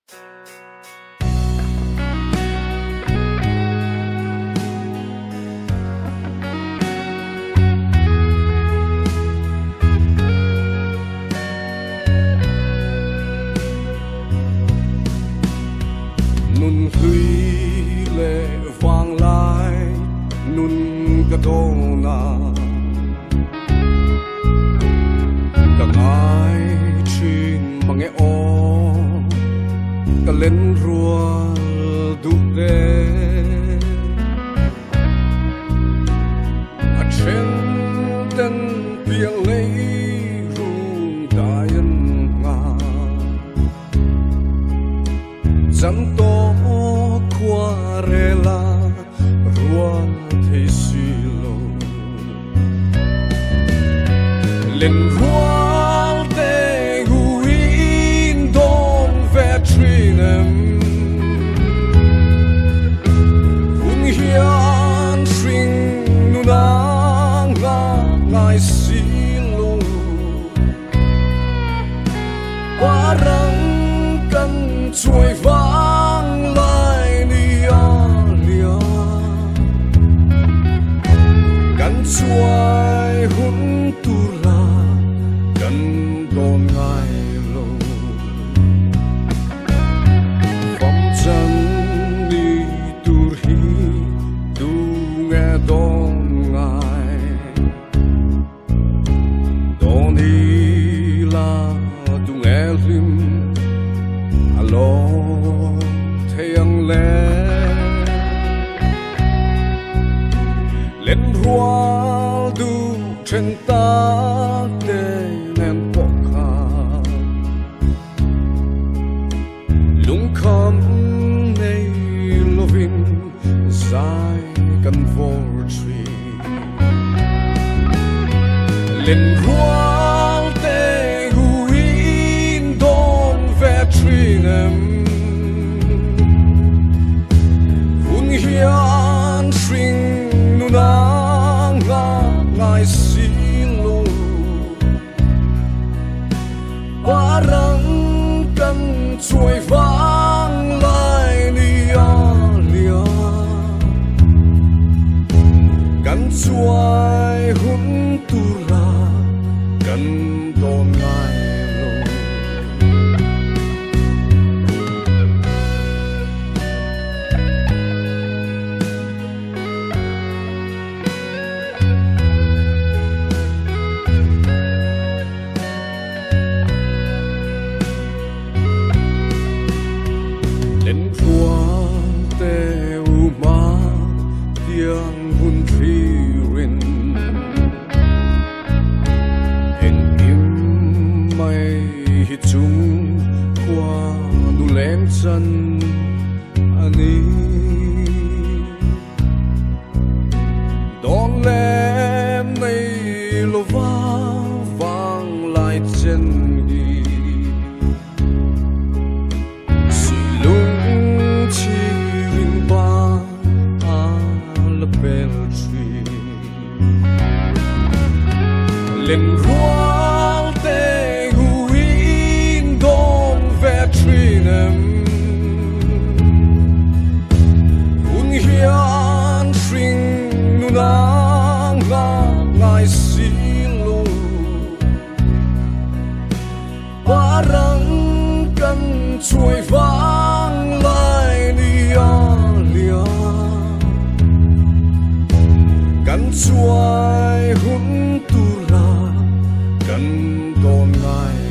nun hui lệ vang lai nun cả tô na cả ai chin bằng nghe o cả lên rùa du đê a chen tên bia lấy rung đại nhân nga dám to qua rela rua thế silo lên rua te guin don vetrinem hung hian string nuna ngai silo parang kan chuai vang lai nia nia kan chuai hun tu la kan don ngai lo vom chan ni tur hi tu nghe don ngai don hi la tu nghe lim alo thiêng lên hoa du trên ta để em bọc hà lung khăm này lovin dài cần vô trì lên hoa để guin don vetrinem hun hian string nuna ngai silo parang kan chuai vang lai nia nia kan chuai hun tu la kan don ngai lo lên rua te u ma tiếng hun tri rin en im mai hi chung qua nu lem chan ani don lem nei lo vang lại chân đi lên rua te guin don vetrinem hun hian string nuna ngai silo parang kan chuai vang lai nia nia kan chuai hun tu la kan don ngai